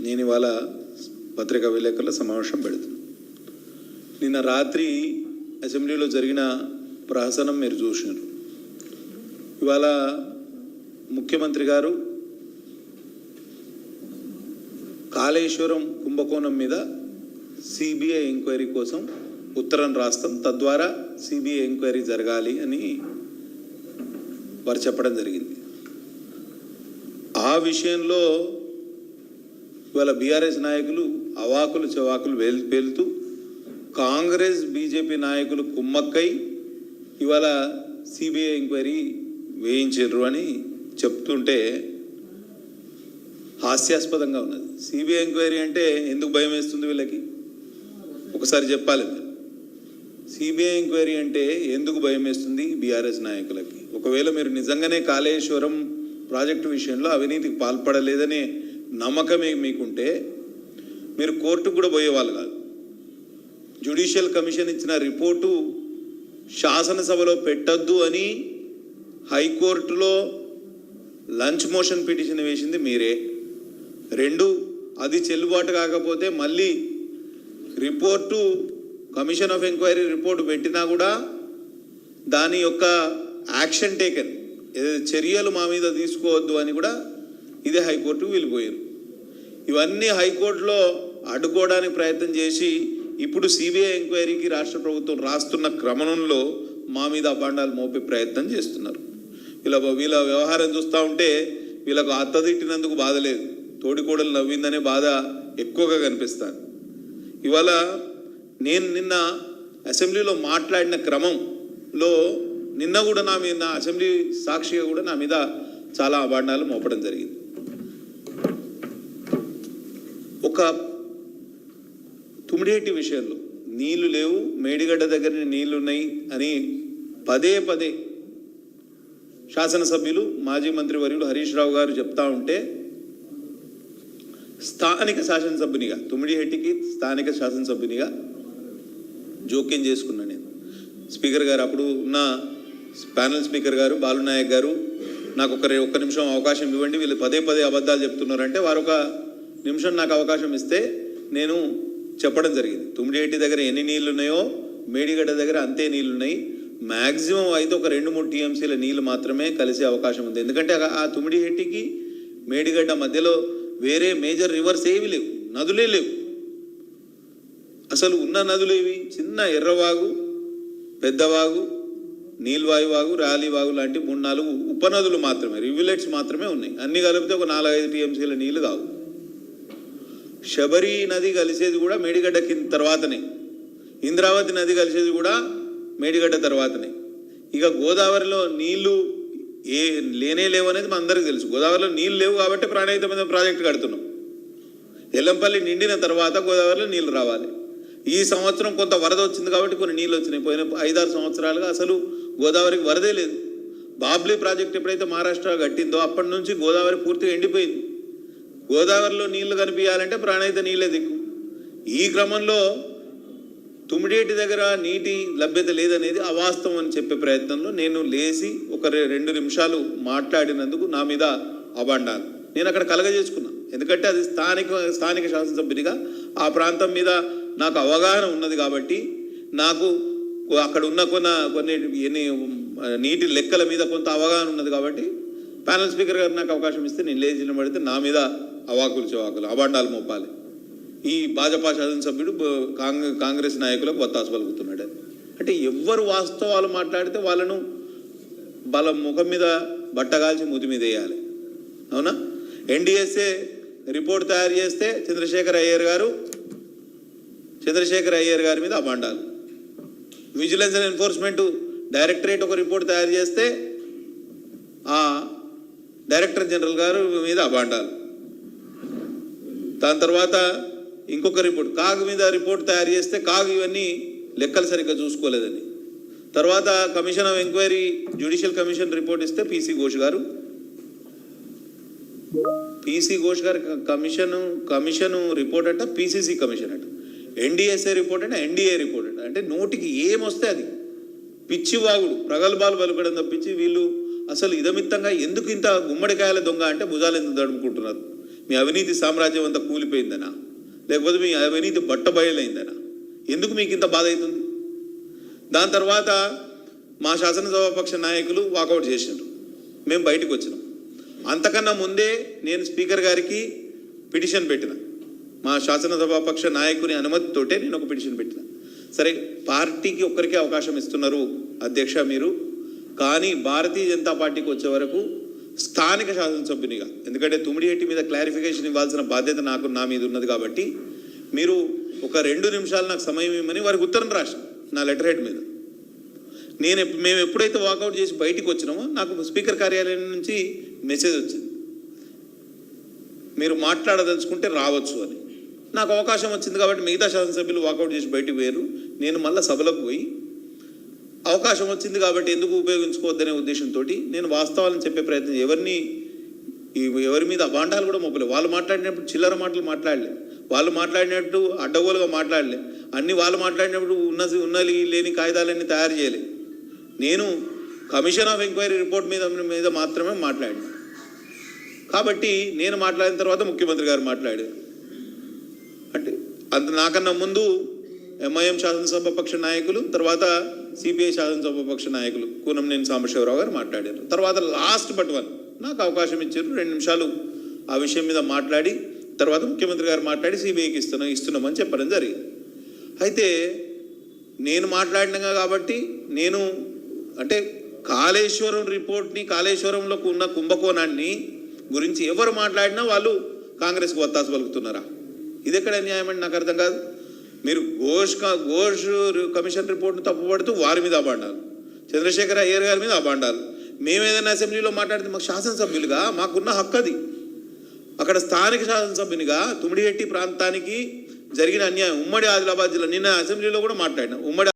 నేను ఇవాళ పత్రికా విలేకరుల సమావేశం పెడుతున్నాను. నిన్న రాత్రి అసెంబ్లీలో జరిగిన ప్రహసనం మీరు చూసినారు. ఇవాళ ముఖ్యమంత్రి గారు కాళేశ్వరం కుంభకోణం మీద సిబిఐ ఎంక్వైరీ కోసం ఉత్తరం రాస్తాం, తద్వారా సిబిఐ ఎంక్వైరీ జరగాలి అని వారు చెప్పడం జరిగింది. ఆ విషయంలో ఇవాళ బీఆర్ఎస్ నాయకులు అవాకులు చవాకులు పేలుతూ కాంగ్రెస్ బీజేపీ నాయకులు కుమ్మక్కై ఇవాళ సిబిఐ ఎంక్వైరీ వేయించారు అని చెప్తుంటే హాస్యాస్పదంగా ఉన్నది. సిబిఐ ఎంక్వైరీ అంటే ఎందుకు భయం వేస్తుంది వీళ్ళకి? ఒకసారి చెప్పాలి. సిబిఐ ఎంక్వైరీ అంటే ఎందుకు భయం వేస్తుంది బీఆర్ఎస్ నాయకులకి? ఒకవేళ మీరు నిజంగానే కాళేశ్వరం ప్రాజెక్టు విషయంలో అవినీతికి పాల్పడలేదనే నమ్మకమే మీకుంటే మీరు కోర్టుకు కూడా పోయేవాళ్ళు కాదు. జ్యుడిషియల్ కమిషన్ ఇచ్చిన రిపోర్టు శాసనసభలో పెట్టద్దు అని హైకోర్టులో లంచ్ మోషన్ పిటిషన్ వేసింది మీరే. 2, అది చెల్లుబాటు కాకపోతే మళ్ళీ report commission of enquiry report పెట్టినా కూడా దాని యొక్క యాక్షన్ టేకెన్, చర్యలు మా మీద తీసుకోవద్దు అని కూడా ఇదే హైకోర్టుకు వెళ్ళిపోయారు. ఇవన్నీ హైకోర్టులో అడ్డుకోవడానికి ప్రయత్నం చేసి ఇప్పుడు సిబిఐ ఎంక్వైరీకి రాష్ట్ర ప్రభుత్వం రాస్తున్న క్రమంలో మా మీద అభాండాలు మోపే ప్రయత్నం చేస్తున్నారు. వీళ్ళ వ్యవహారం చూస్తూ ఉంటే వీళ్ళకు అత్తదిట్టినందుకు బాధ లేదు, తోడికోడలు నవ్విందనే బాధ ఎక్కువగా కనిపిస్తాను. ఇవాళ నేను నిన్న అసెంబ్లీలో మాట్లాడిన క్రమంలో నిన్న కూడా నా అసెంబ్లీ సాక్షిగా కూడా నా మీద చాలా అభాండాలు మోపడం జరిగింది. ఒక తుమ్మిడిహెట్టి విషయంలో నీళ్లు లేవు, మేడిగడ్డ దగ్గర నీళ్లు ఉన్నాయి అని పదే పదే శాసనసభ్యులు మాజీ మంత్రి వర్యులు హరీష్ రావు గారు చెప్తా ఉంటే స్థానిక శాసనసభ్యునిగా, తుమ్మిడిహెట్టికి స్థానిక శాసనసభ్యునిగా జోక్యం చేసుకున్నాను నేను. స్పీకర్ గారు, అప్పుడు ఉన్న ప్యానల్ స్పీకర్ గారు బాలునాయక్ గారు, నాకు ఒక్క నిమిషం అవకాశం ఇవ్వండి, వీళ్ళు పదే పదే అబద్ధాలు చెప్తున్నారంటే వారు ఒక నిమిషం నాకు అవకాశం ఇస్తే నేను చెప్పడం జరిగింది. తుమ్మిడిహెట్టి దగ్గర ఎన్ని నీళ్లు ఉన్నాయో మేడిగడ్డ దగ్గర అంతే నీళ్లు ఉన్నాయి. మ్యాక్సిమం అయితే ఒక 2-3 టీఎంసీల నీళ్ళు మాత్రమే కలిసే అవకాశం ఉంది. ఎందుకంటే ఆ తుమ్మిడిహెట్టికి మేడిగడ్డ మధ్యలో వేరే మేజర్ రివర్స్ ఏవి లేవు, నదులే లేవు. అసలు ఉన్న నదులు ఏవి? చిన్న ఎర్రవాగు, పెద్దవాగు, నీల్వాయు వాగు, రాలివాగు లాంటి 3-4 ఉపనదులు మాత్రమే, రివ్యులెట్స్ మాత్రమే ఉన్నాయి. అన్ని కలిపితే ఒక 4-5 టీఎంసీల నీళ్లు కావు. శబరి నది కలిసేది కూడా మేడిగడ్డ తర్వాతనే, ఇంద్రావతి నది కలిసేది కూడా మేడిగడ్డ తర్వాతనే. ఇక గోదావరిలో నీళ్లు లేనే లేవు అనేది మన అందరికీ తెలుసు. గోదావరిలో నీళ్ళు లేవు కాబట్టి ప్రాణహిత మీద ప్రాజెక్టు కడుతున్నాం. ఎల్లంపల్లి నిండిన తర్వాత గోదావరిలో నీళ్లు రావాలి. ఈ సంవత్సరం కొంత వరద వచ్చింది కాబట్టి కొన్ని నీళ్ళు వచ్చినాయి. పోయిన 5-6 సంవత్సరాలుగా అసలు గోదావరికి వరదే లేదు. బాబ్లీ ప్రాజెక్ట్ ఎప్పుడైతే మహారాష్ట్ర కట్టిందో అప్పటి నుంచి గోదావరి పూర్తిగా ఎండిపోయింది. గోదావరిలో నీళ్లు కనిపించాలంటే ప్రాణహిత నీళ్ళే దిక్కు. ఈ క్రమంలో తుమ్మిడిహెట్టి దగ్గర నీటి లభ్యత లేదనేది అవాస్తవం అని చెప్పే ప్రయత్నంలో నేను లేచి ఒక 2 నిమిషాలు మాట్లాడినందుకు నా మీద అభాండాలు నేను అక్కడ కలగజేసుకున్నాను. ఎందుకంటే అది స్థానిక శాసనసభ్యునిగా ఆ ప్రాంతం మీద నాకు అవగాహన ఉన్నది కాబట్టి, నాకు అక్కడ ఉన్న కొన్ని నీటి లెక్కల మీద కొంత అవగాహన ఉన్నది కాబట్టి ప్యానల్ స్పీకర్ గారు నాకు అవకాశం ఇస్తే నేను లేచి నిలబడితే నా మీద అవాకులు చవాకులు అభాండాలు మోపాలి. ఈ భాజపా శాసనసభ్యుడు కాంగ్రెస్ నాయకులకు వత్తాసు పలుకుతున్నాడు. అంటే ఎవ్వరు వాస్తవాలు మాట్లాడితే వాళ్ళను వాళ్ళ ముఖం మీద బట్టగాల్చి మూతి మీద వేయాలి. అవునా? ఎన్డీఎస్ఏ రిపోర్ట్ తయారు చేస్తే చంద్రశేఖర్ అయ్యర్ గారి మీద అభాండాలు. విజిలెన్స్ అండ్ ఎన్ఫోర్స్మెంట్ డైరెక్టరేట్ ఒక రిపోర్ట్ తయారు చేస్తే ఆ డైరెక్టర్ జనరల్ గారు మీద అభాండాలు. దాని తర్వాత ఇంకొక రిపోర్ట్ కాగ్ మీద రిపోర్ట్ తయారు చేస్తే కాగ్ ఇవన్నీ లెక్కలు సరిగ్గా చూసుకోలేదని. తర్వాత commission of enquiry judicial commission report ఇస్తే పీసీ ఘోష్ గారు కమిషన్ రిపోర్ట్ అంట, పీసీసీ కమిషన్ అంట, ఎన్డీఎస్ఏ రిపోర్ట్ అంటే ఎన్డీఏ రిపోర్ట్ అంట. అంటే నోటికి ఏమొస్తే అది పిచ్చివాగుడు, ప్రగల్భాలు పలుకడం తప్పించి వీళ్ళు అసలు ఇదమిత్తంగా ఎందుకు ఇంత గుమ్మడికాయల దొంగ అంటే భుజాలు ఎందుకు దడుపుకుంటున్నారు? మీ అవినీతి సామ్రాజ్యం అంతా కూలిపోయిందనా, లేకపోతే మీ అవినీతి బట్టబయలైందనా? ఎందుకు మీకు ఇంత బాధ అవుతుంది? దాని తర్వాత మా శాసనసభాపక్ష నాయకులు వాకౌట్ చేసినారు, మేము బయటకు వచ్చినాం. అంతకన్నా ముందే నేను స్పీకర్ గారికి పిటిషన్ పెట్టిన, మా శాసనసభాపక్ష నాయకుని అనుమతితోటే నేను ఒక పిటిషన్ పెట్టిన. సరే, పార్టీకి ఒక్కరికే అవకాశం ఇస్తున్నారు అధ్యక్ష మీరు, కానీ భారతీయ జనతా పార్టీకి వచ్చే వరకు స్థానిక శాసనసభ్యునిగా, ఎందుకంటే తుమ్మిడిహెట్టి మీద క్లారిఫికేషన్ ఇవ్వాల్సిన బాధ్యత నా మీద ఉన్నది కాబట్టి మీరు ఒక 2 నిమిషాలు నాకు సమయం ఇవ్వమని వారికి ఉత్తరం రాసిన నా లెటర్ హెడ్ మీద. మేము ఎప్పుడైతే వాకౌట్ చేసి బయటికి వచ్చినామో నాకు స్పీకర్ కార్యాలయం నుంచి మెసేజ్ వచ్చింది, మీరు మాట్లాడదలుచుకుంటే రావచ్చు అని. నాకు అవకాశం వచ్చింది కాబట్టి మిగతా శాసనసభ్యులు వాకౌట్ చేసి బయటికి పోయారు. నేను మళ్ళీ సభలకు పోయి అవకాశం వచ్చింది కాబట్టి ఎందుకు ఉపయోగించుకోవద్దనే ఉద్దేశంతో నేను వాస్తవాలను చెప్పే ప్రయత్నం, ఎవరి మీద అభాండాలు కూడా మొప్పలేదు. వాళ్ళు మాట్లాడినప్పుడు చిల్లర మాటలు మాట్లాడలేదు, వాళ్ళు మాట్లాడినట్టు అడ్డగోలుగా మాట్లాడలే, అన్ని వాళ్ళు మాట్లాడినప్పుడు ఉన్నది లేని కాగితాలన్నీ తయారు చేయలే. నేను కమిషన్ ఆఫ్ ఎంక్వైరీ రిపోర్ట్ మీద మాత్రమే మాట్లాడినా. కాబట్టి నేను మాట్లాడిన తర్వాత ముఖ్యమంత్రి గారు మాట్లాడారు. అంటే అంత నాకన్నా ముందు ఎంఐఎం శాసనసభాపక్ష నాయకులు, తర్వాత సిపిఐ శాసనసభాపక్ష నాయకులు కూనంనేని సాంబశివరావు గారు మాట్లాడారు. తర్వాత లాస్ట్ బట్ వన్ నాకు అవకాశం ఇచ్చారు, 2 నిమిషాలు ఆ విషయం మీద మాట్లాడి తర్వాత ముఖ్యమంత్రి గారు మాట్లాడి సిబిఐకి ఇస్తున్నామని చెప్పడం జరిగింది. అయితే నేను మాట్లాడినా కాబట్టి నేను అంటే కాళేశ్వరం రిపోర్ట్ని, కాళేశ్వరంలో ఉన్న కుంభకోణాన్ని గురించి ఎవరు మాట్లాడినా వాళ్ళు కాంగ్రెస్కి వత్తాసు పలుకుతున్నారా? ఇది ఎక్కడ న్యాయం అని నాకు అర్థం కాదు. మీరు ఘోష్ కమిషన్ రిపోర్ట్ను తప్పుపడుతూ వారి మీద అబాండాలు, చంద్రశేఖర్ అయ్యర్ గారి మీద అబాండాలు. మేము ఏదైనా అసెంబ్లీలో మాట్లాడితే మాకు శాసనసభ్యులుగా మాకున్న హక్కు అది. అక్కడ స్థానిక శాసనసభ్యునిగా తుమ్మిడిహెట్టి ప్రాంతానికి జరిగిన అన్యాయం, ఉమ్మడి ఆదిలాబాద్ జిల్లా, నిన్న అసెంబ్లీలో కూడా మాట్లాడినా, ఉమ్మడి